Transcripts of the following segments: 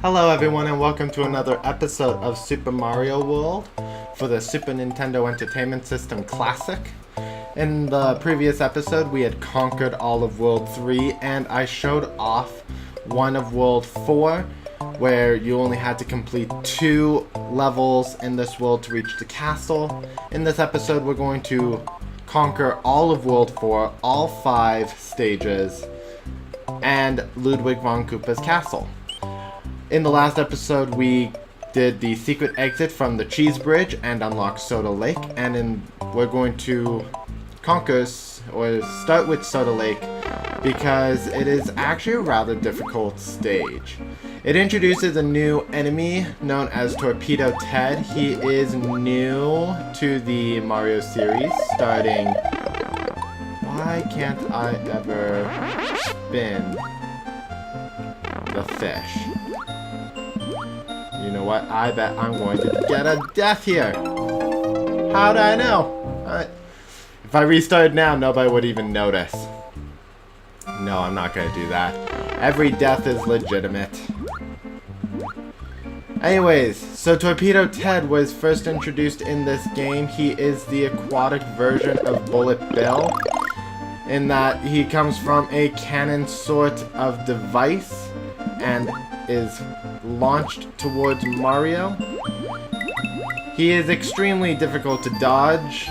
Hello everyone and welcome to another episode of Super Mario World for the Super Nintendo Entertainment System Classic. In the previous episode we had conquered all of World 3 and I showed off one of World 4 where you only had to complete 2 levels in this world to reach the castle. In this episode we're going to conquer all of World 4, all 5 stages, and Ludwig Von Koopa's castle. In the last episode, we did the secret exit from the cheese bridge and unlock Soda Lake, and we're going to start with Soda Lake because it is actually a rather difficult stage. It introduces a new enemy known as Torpedo Ted. He is new to the Mario series, starting... Why can't I ever spin the fish? You know what? I bet I'm going to get a death here. How'd I know? If I restarted now, nobody would even notice. No, I'm not going to do that. Every death is legitimate. Anyways, so Torpedo Ted was first introduced in this game. He is the aquatic version of Bullet Bill, in that he comes from a cannon sort of device and is launched towards Mario. He is extremely difficult to dodge.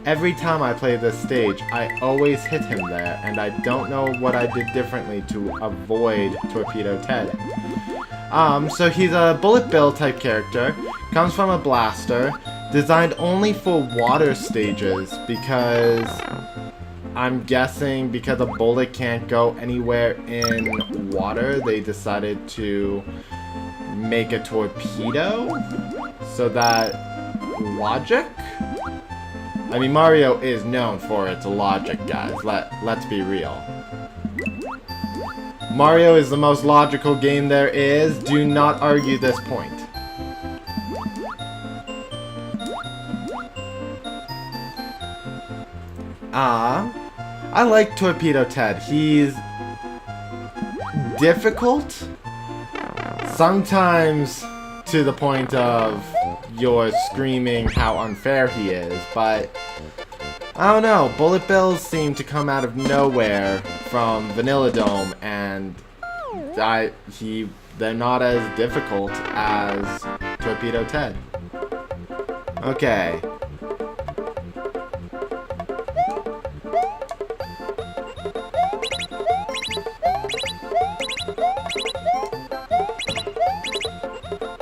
Every time I play this stage, I always hit him there, and I don't know what I did differently to avoid Torpedo Ted. So he's a Bullet Bill type character, comes from a blaster, designed only for water stages because... I'm guessing because a bullet can't go anywhere in water, they decided to make a torpedo? So that... logic? I mean, Mario is known for its logic, guys. Let's be real. Mario is the most logical game there is. Do not argue this point. I like Torpedo Ted. He's difficult, sometimes to the point of you're screaming how unfair he is, but I don't know, Bullet Bills seem to come out of nowhere from Vanilla Dome, and they're not as difficult as Torpedo Ted. Okay.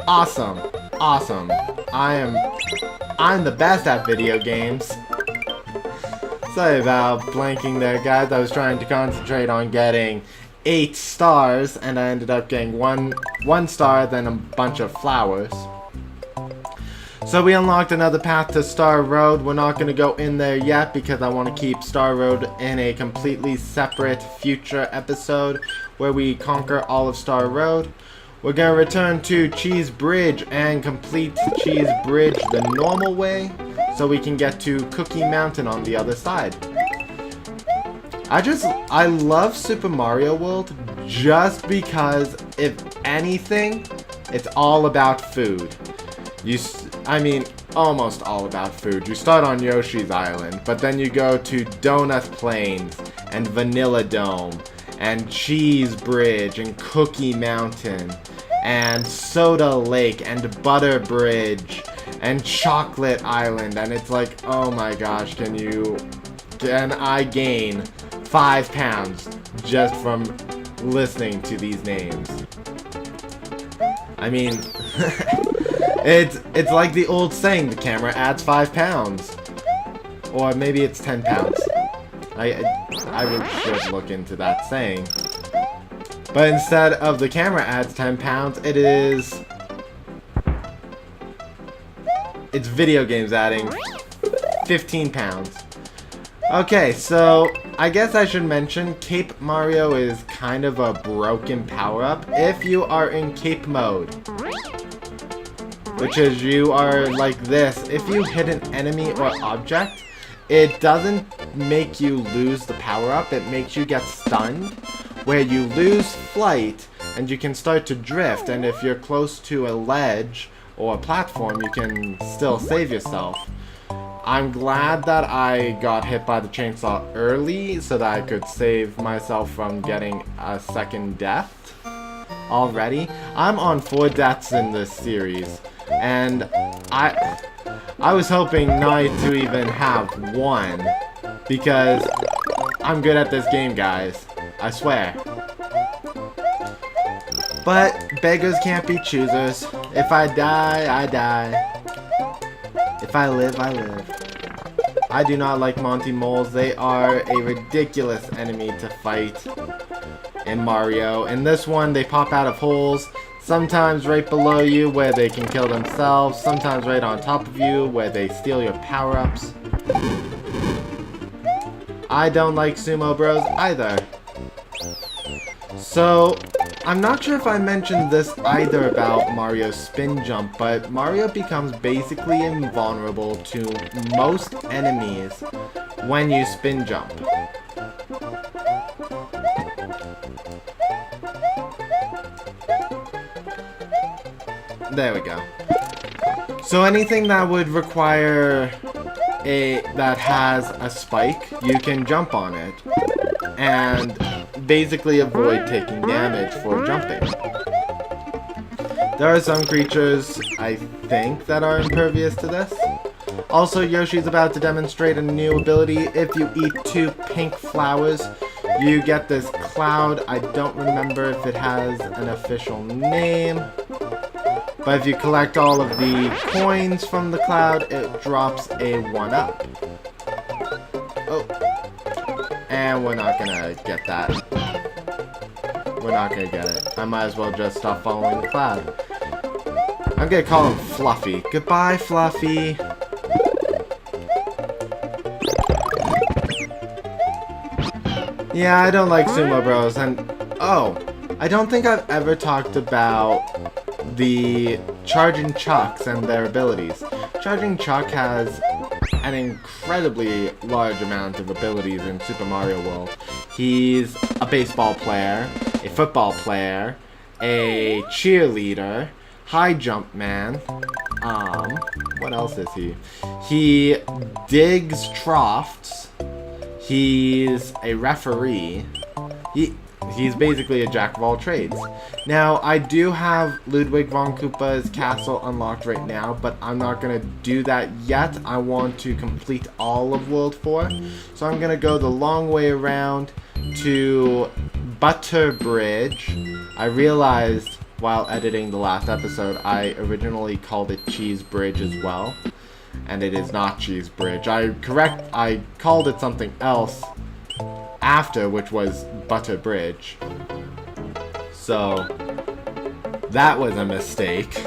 Awesome. Awesome. I'm the best at video games. Sorry about blanking there, guys. I was trying to concentrate on getting 8 stars, and I ended up getting one star, then a bunch of flowers. So we unlocked another path to Star Road. We're not going to go in there yet because I want to keep Star Road in a completely separate future episode where we conquer all of Star Road. We're going to return to Cheese Bridge and complete Cheese Bridge the normal way so we can get to Cookie Mountain on the other side. I love Super Mario World just because, if anything, it's all about food. Almost all about food. You start on Yoshi's Island, but then you go to Donut Plains and Vanilla Dome and Cheese Bridge and Cookie Mountain and Soda Lake and Butter Bridge and Chocolate Island, and it's like, oh my gosh, can I gain 5 pounds just from listening to these names? I mean, it's like the old saying, the camera adds 5 pounds. Or maybe it's 10 pounds. I should look into that saying. But instead of the camera adds 10 pounds, it's video games adding 15 pounds. Okay, so I guess I should mention Cape Mario is kind of a broken power-up if you are in Cape mode. Which is you are like this. If you hit an enemy or object, it doesn't make you lose the power-up. It makes you get stunned, where you lose flight, and you can start to drift, and if you're close to a ledge or a platform, you can still save yourself. I'm glad that I got hit by the chainsaw early so that I could save myself from getting a second death already. I'm on 4 deaths in this series, and I was hoping not to even have 1, because I'm good at this game, guys. I swear. But beggars can't be choosers. If I die, I die. If I live, I live. I do not like Monty Moles. They are a ridiculous enemy to fight in Mario. In this one, they pop out of holes, sometimes right below you where they can kill themselves, sometimes right on top of you where they steal your power-ups. I don't like Sumo Bros either. So, I'm not sure if I mentioned this either about Mario's spin jump, but Mario becomes basically invulnerable to most enemies when you spin jump. There we go. So anything that would require that has a spike, you can jump on it and basically avoid taking damage for jumping. There are some creatures, I think, that are impervious to this. Also, Yoshi's about to demonstrate a new ability. If you eat 2 pink flowers, you get this cloud. I don't remember if it has an official name. But if you collect all of the coins from the cloud, it drops a 1-up. Oh. And we're not gonna get that. We're not gonna get it. I might as well just stop following the cloud. I'm gonna call him Fluffy. Goodbye, Fluffy. Yeah, I don't like Sumo Bros. And, oh, I don't think I've ever talked about the Charging Chucks and their abilities. Charging Chuck has an incredibly large amount of abilities in Super Mario World. He's a baseball player, a football player, a cheerleader, high jump man. What else is he? He digs troughs. He's a referee. He's basically a jack of all trades. Now, I do have Ludwig Von Koopa's castle unlocked right now, but I'm not going to do that yet. I want to complete all of World 4. So I'm going to go the long way around to Butter Bridge. I realized while editing the last episode, I originally called it Cheese Bridge as well. And it is not Cheese Bridge. I called it something else after, which was Butter Bridge. So, that was a mistake.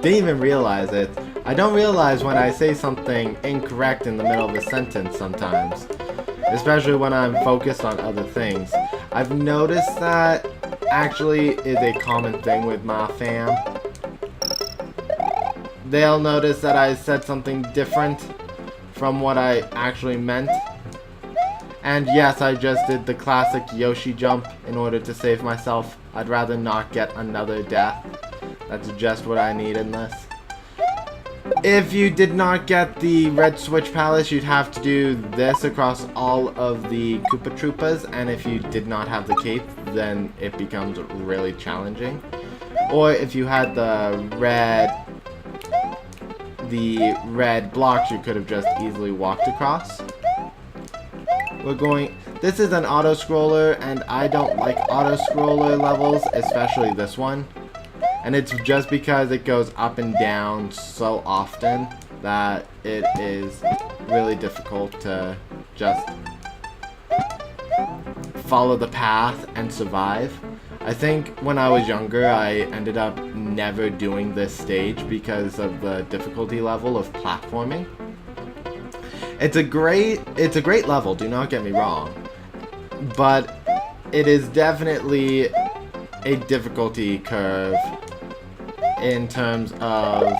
Didn't even realize it. I don't realize when I say something incorrect in the middle of a sentence sometimes. Especially when I'm focused on other things. I've noticed that actually is a common thing with my fam. They'll notice that I said something different from what I actually meant. And yes, I just did the classic Yoshi jump in order to save myself. I'd rather not get another death. That's just what I need in this. If you did not get the Red Switch Palace, you'd have to do this across all of the Koopa Troopas. And if you did not have the cape, then it becomes really challenging. Or if you had the red blocks, you could have just easily walked across. This is an auto-scroller, and I don't like auto-scroller levels, especially this one. And it's just because it goes up and down so often that it is really difficult to just follow the path and survive. I think when I was younger, I ended up never doing this stage because of the difficulty level of platforming. It's a great level, do not get me wrong, but it is definitely a difficulty curve in terms of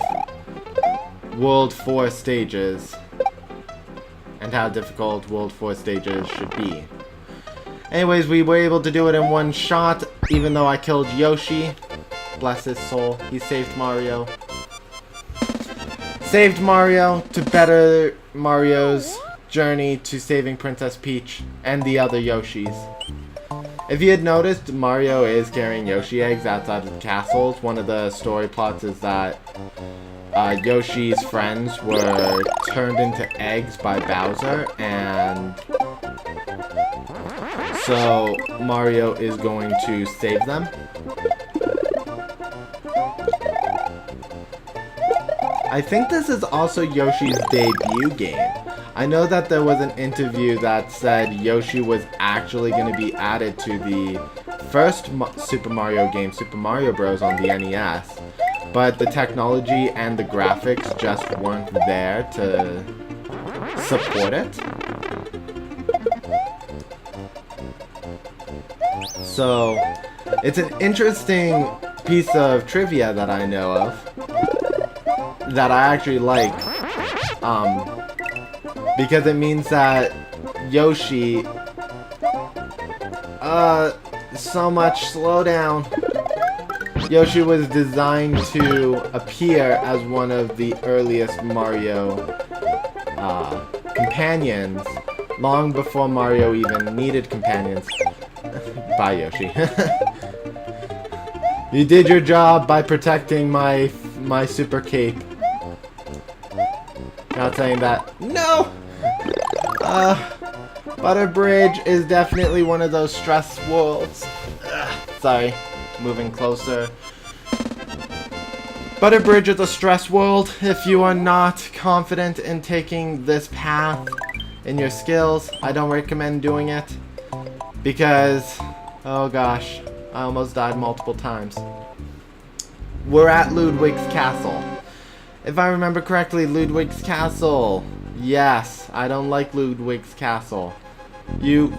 World 4 stages and how difficult World 4 stages should be. Anyways, we were able to do it in one shot, even though I killed Yoshi. Bless his soul. He saved Mario. Saved Mario to better Mario's journey to saving Princess Peach and the other Yoshis. If you had noticed, Mario is carrying Yoshi eggs outside of the castles. One of the story plots is that Yoshi's friends were turned into eggs by Bowser, and so Mario is going to save them. I think this is also Yoshi's debut game. I know that there was an interview that said Yoshi was actually going to be added to the first Super Mario game, Super Mario Bros. On the NES, but the technology and the graphics just weren't there to support it. So, it's an interesting piece of trivia that I know of, that I actually like, because it means that Yoshi, so much, slow down. Yoshi was designed to appear as one of the earliest Mario companions, long before Mario even needed companions. Bye, Yoshi. You did your job by protecting my super cape. Not saying that. No! Butter Bridge is definitely one of those stress worlds. Sorry. Moving closer. Butter Bridge is a stress world if you are not confident in taking this path in your skills. I don't recommend doing it because, oh gosh, I almost died multiple times. We're at Ludwig's castle. If I remember correctly, Ludwig's castle. Yes, I don't like Ludwig's castle. You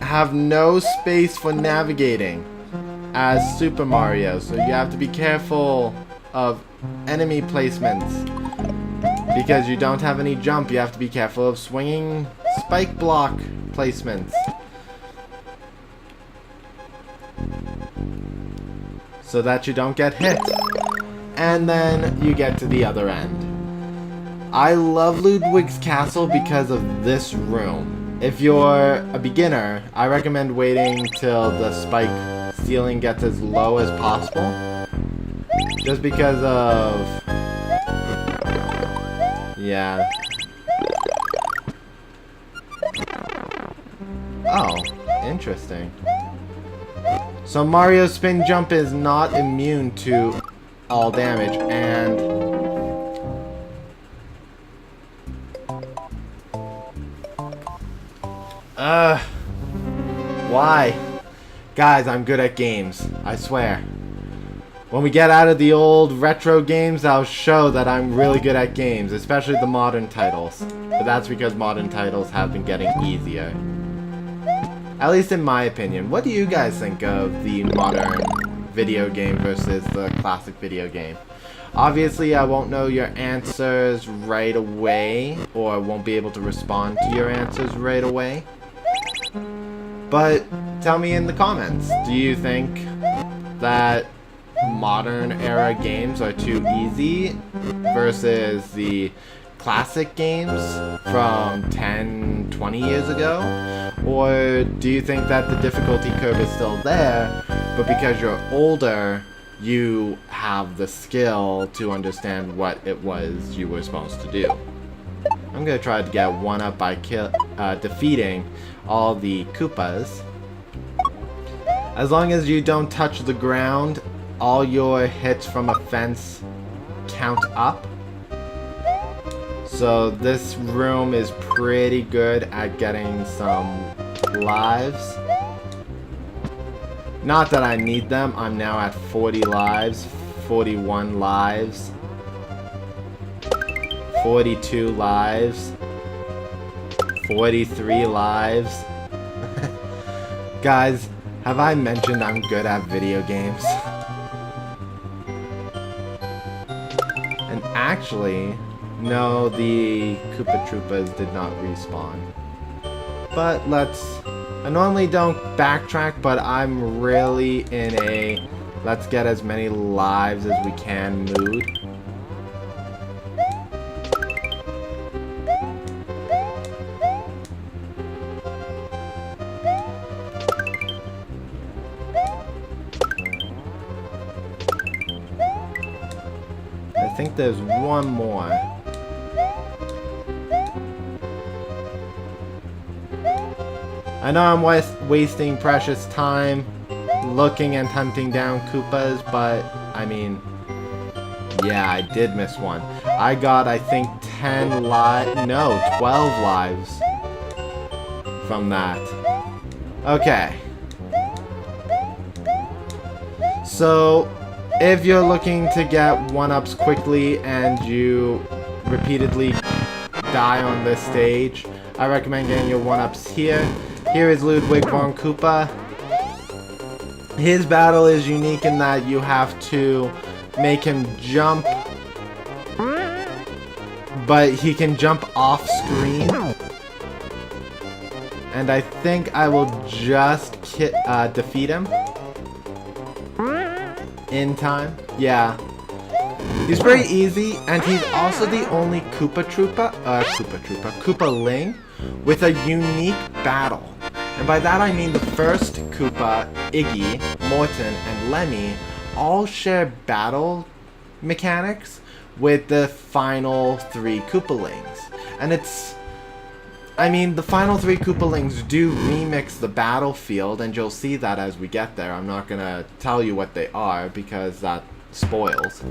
have no space for navigating as Super Mario, so you have to be careful of enemy placements. Because you don't have any jump, you have to be careful of swinging spike block placements. So that you don't get hit. And then you get to the other end. I love Ludwig's castle because of this room. If you're a beginner, I recommend waiting till the spike ceiling gets as low as possible. Just because of... yeah. Oh, interesting. So Mario's spin jump is not immune to all damage, and... why? Guys, I'm good at games. I swear. When we get out of the old retro games, I'll show that I'm really good at games, especially the modern titles. But that's because modern titles have been getting easier. At least in my opinion. What do you guys think of the modern video game versus the classic video game? Obviously, I won't know your answers right away, or won't be able to respond to your answers right away. But tell me in the comments, do you think that modern era games are too easy versus the classic games from 10, 20 years ago? Or do you think that the difficulty curve is still there, but because you're older, you have the skill to understand what it was you were supposed to do? I'm gonna try to get one up by defeating all the Koopas. As long as you don't touch the ground, all your hits from a fence count up. So this room is pretty good at getting some lives. Not that I need them. I'm now at 40 lives, 41 lives, 42 lives, 43 lives. Guys, have I mentioned I'm good at video games? And actually, No, the Koopa Troopas did not respawn. But I normally don't backtrack, but I'm really in a let's get as many lives as we can mood. I think there's one more. I know I'm wasting precious time looking and hunting down Koopas, but I mean, yeah, I did miss one. I got, I think, 12 lives from that. Okay. So, if you're looking to get 1-ups quickly and you repeatedly die on this stage, I recommend getting your 1-ups here. Here is Ludwig Von Koopa. His battle is unique in that you have to make him jump, but he can jump off screen. And I think I will just defeat him in time. Yeah. He's very easy, and he's also the only Koopaling with a unique battle. And by that I mean the first Koopa, Iggy, Morton, and Lemmy all share battle mechanics with the final 3 Koopalings. And the final 3 Koopalings do remix the battlefield, and you'll see that as we get there. I'm not gonna tell you what they are because that spoils.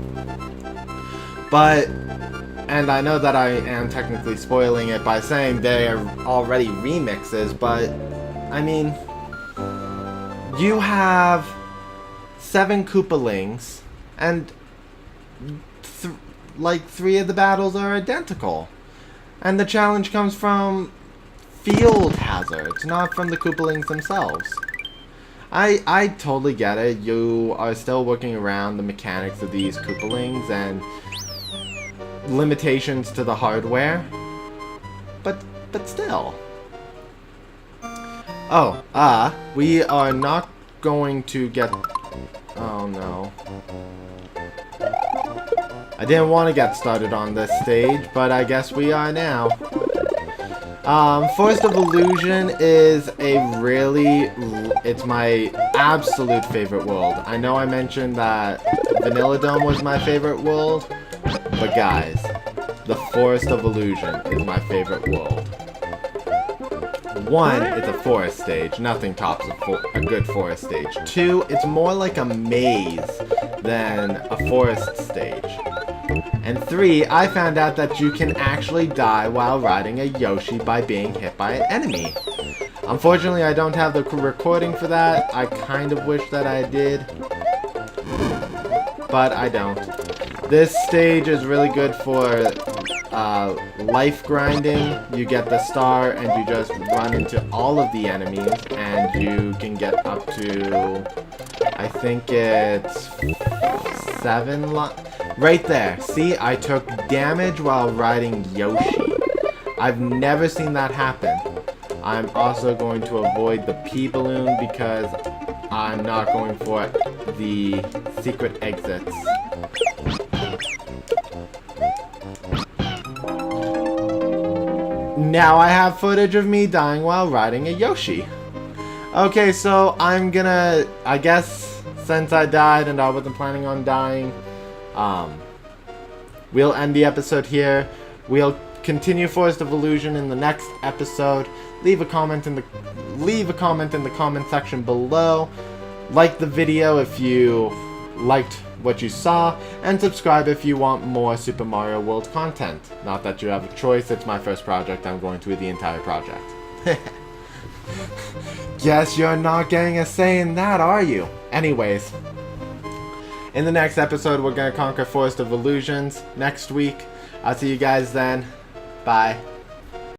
And I know that I am technically spoiling it by saying they are already remixes, but I mean, you have 7 Koopalings, and 3 of the battles are identical. And the challenge comes from field hazards, not from the Koopalings themselves. I totally get it. You are still working around the mechanics of these Koopalings and limitations to the hardware, but still. Oh, we are not going to get... Oh no. I didn't want to get started on this stage, but I guess we are now. Forest of Illusion is it's my absolute favorite world. I know I mentioned that Vanilla Dome was my favorite world, but guys, the Forest of Illusion is my favorite world. 1, it's a forest stage. Nothing tops a good forest stage. 2, it's more like a maze than a forest stage. And 3, I found out that you can actually die while riding a Yoshi by being hit by an enemy. Unfortunately, I don't have the recording for that. I kind of wish that I did, but I don't. This stage is really good for life grinding. You get the star and you just run into all of the enemies, and you can get up to, I think it's 7 right there. See, I took damage while riding Yoshi. I've never seen that happen. I'm also going to avoid the P-balloon because I'm not going for the secret exits. Now I have footage of me dying while riding a Yoshi. Okay, so I'm gonna, I guess, since I died and I wasn't planning on dying, we'll end the episode here. We'll continue Forest of Illusion in the next episode. Leave a comment in the comment section below. Like the video if you liked what you saw, and subscribe if you want more Super Mario World content. Not that you have a choice, it's my first project, I'm going through the entire project. Guess you're not getting a say in that, are you? Anyways, in the next episode we're gonna conquer Forest of Illusions next week. I'll see you guys then. Bye.